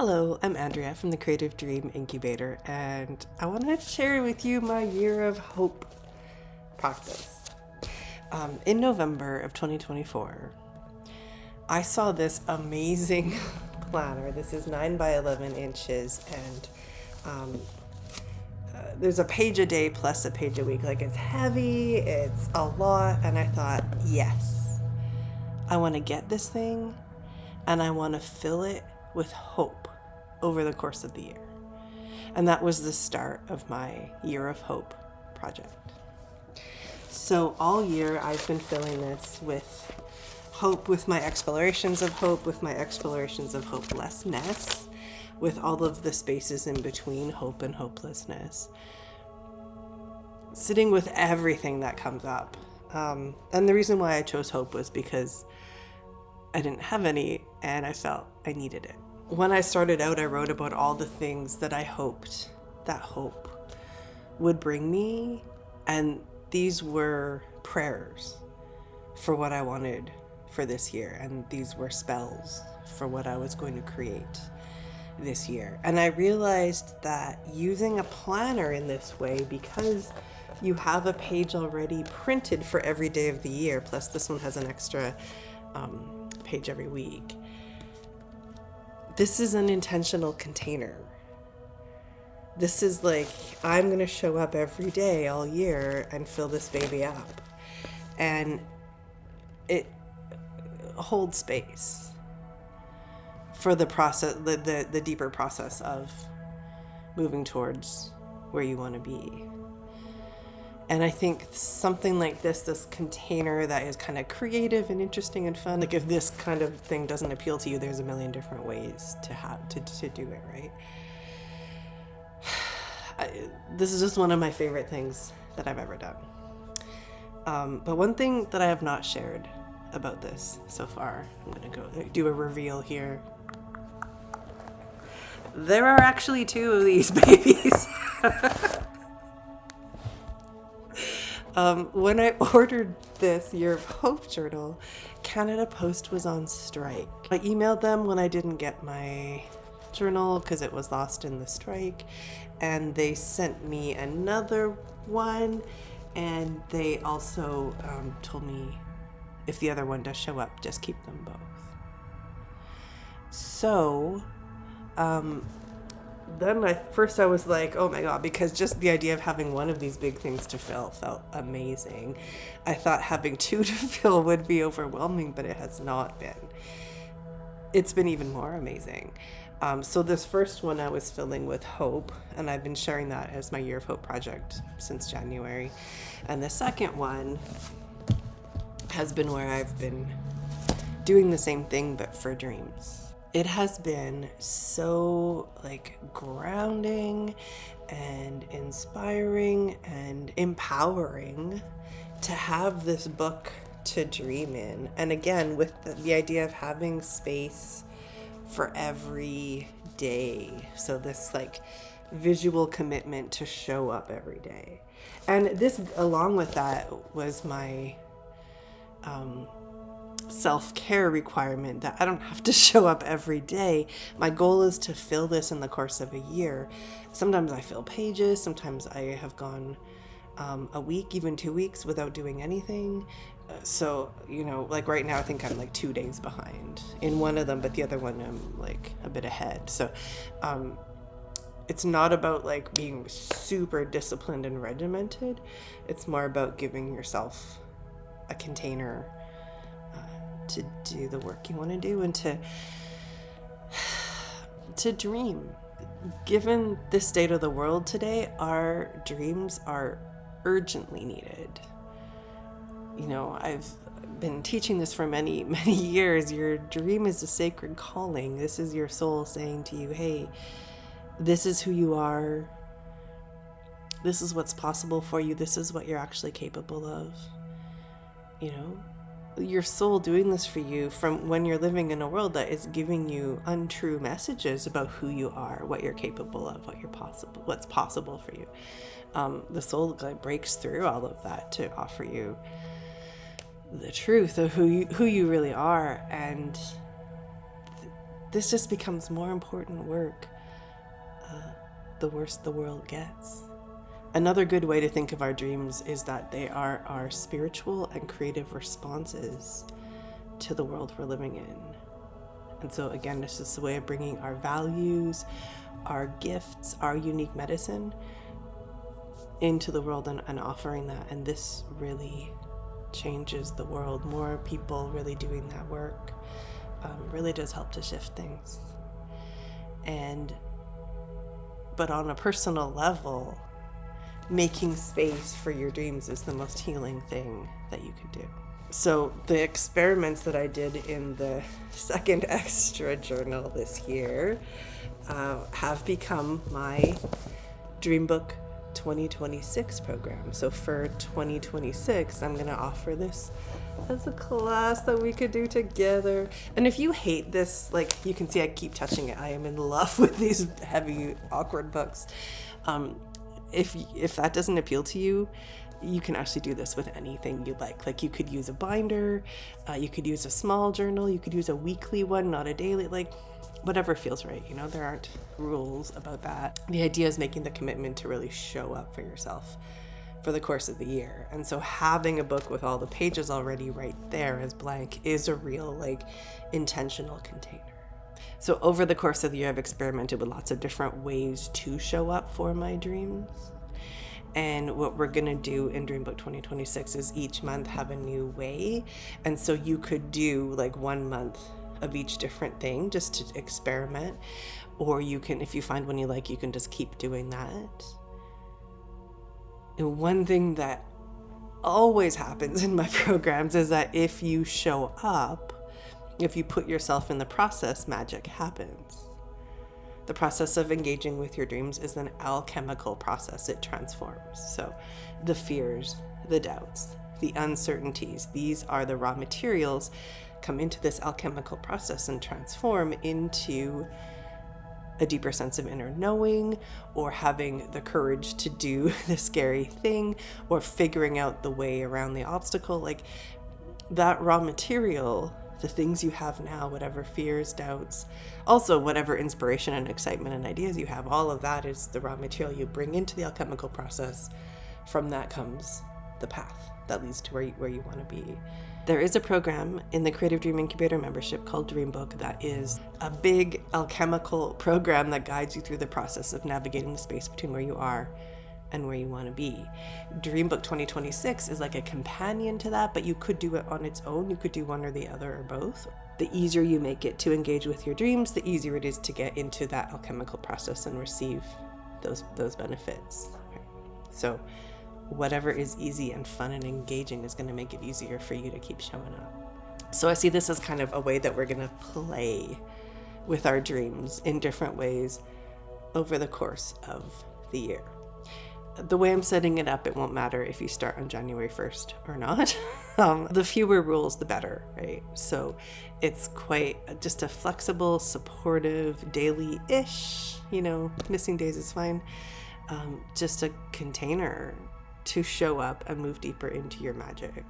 Hello, I'm Andrea from the Creative Dream Incubator, and I wanted to share with you my year of hope practice. In November of 2024, I saw this amazing planner. This is 9 by 11 inches, and there's a page a day plus a page a week. Like, it's heavy, it's a lot, and I thought, yes, I want to get this thing, and I want to fill it with hope over the course of the year. And that was the start of my Year of Hope project. So all year I've been filling this with hope, with my explorations of hope, with my explorations of hopelessness, with all of the spaces in between hope and hopelessness, sitting with everything that comes up. And the reason why I chose hope was because I didn't have any and I felt I needed it. When I started out, I wrote about all the things that I hoped that hope would bring me, and these were prayers for what I wanted for this year, and these were spells for what I was going to create this year. And I realized that using a planner in this way, because you have a page already printed for every day of the year, plus this one has an extra page every week, this is an intentional container. This is like, I'm going to show up every day all year and fill this baby up. And it holds space for the process, the deeper process of moving towards where you want to be. And I think something like this container that is kind of creative and interesting and fun, like if this kind of thing doesn't appeal to you, there's a million different ways to do it, right? This is just one of my favorite things that I've ever done. But one thing that I have not shared about this so far, I'm going to go do a reveal here. There are actually 2 of these babies. When I ordered this Year of Hope journal, Canada Post was on strike. I emailed them when I didn't get my journal because it was lost in the strike, and they sent me another one, and they also told me if the other one does show up, just keep them both. So then I was like, oh my God, because just the idea of having one of these big things to fill felt amazing. I thought having 2 to fill would be overwhelming, but it has not been. It's been even more amazing. So this first one I was filling with hope, and I've been sharing that as my Year of Hope project since January. And the second one has been where I've been doing the same thing, but for dreams. It has been so grounding and inspiring and empowering to have this book to dream in. And again, with the idea of having space for every day. So this visual commitment to show up every day. And this, along with that, was my self-care requirement, that I don't have to show up every day. My goal is to fill this in the course of a year. Sometimes I fill pages, sometimes I have gone a week, even 2 weeks without doing anything. So, right now I think I'm 2 days behind in one of them, but the other one I'm a bit ahead. So it's not about being super disciplined and regimented. It's more about giving yourself a container to do the work you want to do and to dream. Given the state of the world today, our dreams are urgently needed. I've been teaching this for many, many years. Your dream is a sacred calling. This is your soul saying to you, hey, this is who you are. This is what's possible for you. This is what you're actually capable of. Your soul doing this for you from when you're living in a world that is giving you untrue messages about who you are, what you're capable of, what's possible for you. The soul breaks through all of that to offer you the truth of who you really are. And this just becomes more important work the worse the world gets. Another good way to think of our dreams is that they are our spiritual and creative responses to the world we're living in. And so again, it's just a way of bringing our values, our gifts, our unique medicine into the world and offering that. And this really changes the world. More people really doing that work really does help to shift things. But on a personal level, making space for your dreams is the most healing thing that you can do. So the experiments that I did in the second extra journal this year have become my Dream Book 2026 program. So for 2026, I'm going to offer this as a class that we could do together. And if you hate this, like you can see I keep touching it. I am in love with these heavy, awkward books. If that doesn't appeal to you, you can actually do this with anything you like. Like you could use a binder, you could use a small journal, you could use a weekly one, not a daily, like whatever feels right. You know, there aren't rules about that. The idea is making the commitment to really show up for yourself for the course of the year. And so having a book with all the pages already right there as blank is a real like intentional container. So over the course of the year, I've experimented with lots of different ways to show up for my dreams. And what we're going to do in Dream Book 2026 is each month have a new way. And so you could do like 1 month of each different thing just to experiment. Or you can, if you find one you like, you can just keep doing that. And one thing that always happens in my programs is that if you show up, if you put yourself in the process, magic happens. The process of engaging with your dreams is an alchemical process. It transforms. So the fears, the doubts, the uncertainties, these are the raw materials come into this alchemical process and transform into a deeper sense of inner knowing, or having the courage to do the scary thing, or figuring out the way around the obstacle. Like that raw material, the things you have now, whatever fears, doubts, also whatever inspiration and excitement and ideas you have, all of that is the raw material you bring into the alchemical process. From that comes the path that leads to where you want to be. There is a program in the Creative Dream Incubator membership called Dream Book that is a big alchemical program that guides you through the process of navigating the space between where you are and where you want to be. Dream Book 2026 is like a companion to that, but you could do it on its own. You could do one or the other or both. The easier you make it to engage with your dreams, the easier it is to get into that alchemical process and receive those benefits. So whatever is easy and fun and engaging is going to make it easier for you to keep showing up. So I see this as kind of a way that we're going to play with our dreams in different ways over the course of the year. The way I'm setting it up, it won't matter if you start on January 1st or not. The fewer rules, the better, right? So it's quite just a flexible, supportive, daily-ish, missing days is fine. Just a container to show up and move deeper into your magic.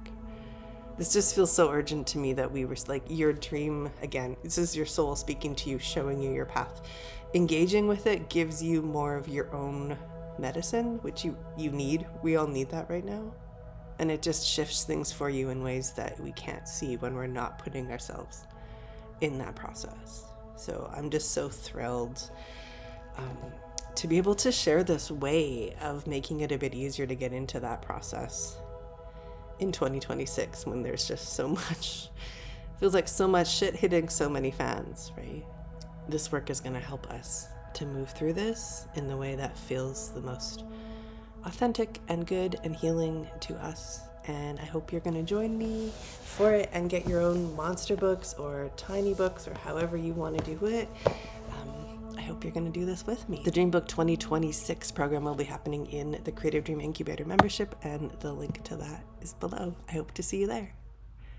This just feels so urgent to me that we were like, your dream, again, this is your soul speaking to you, showing you your path. Engaging with it gives you more of your own medicine, which you need. We all need that right now. And it just shifts things for you in ways that we can't see when we're not putting ourselves in that process. So I'm just so thrilled to be able to share this way of making it a bit easier to get into that process in 2026 when there's just so much, feels like so much shit hitting so many fans, right? This work is going to help us to move through this in the way that feels the most authentic and good and healing to us. And I hope you're going to join me for it and get your own monster books or tiny books or however you want to do it. I hope you're going to do this with me. The Dream Book 2026 program will be happening in the Creative Dream Incubator membership, and the link to that is below. I hope to see you there.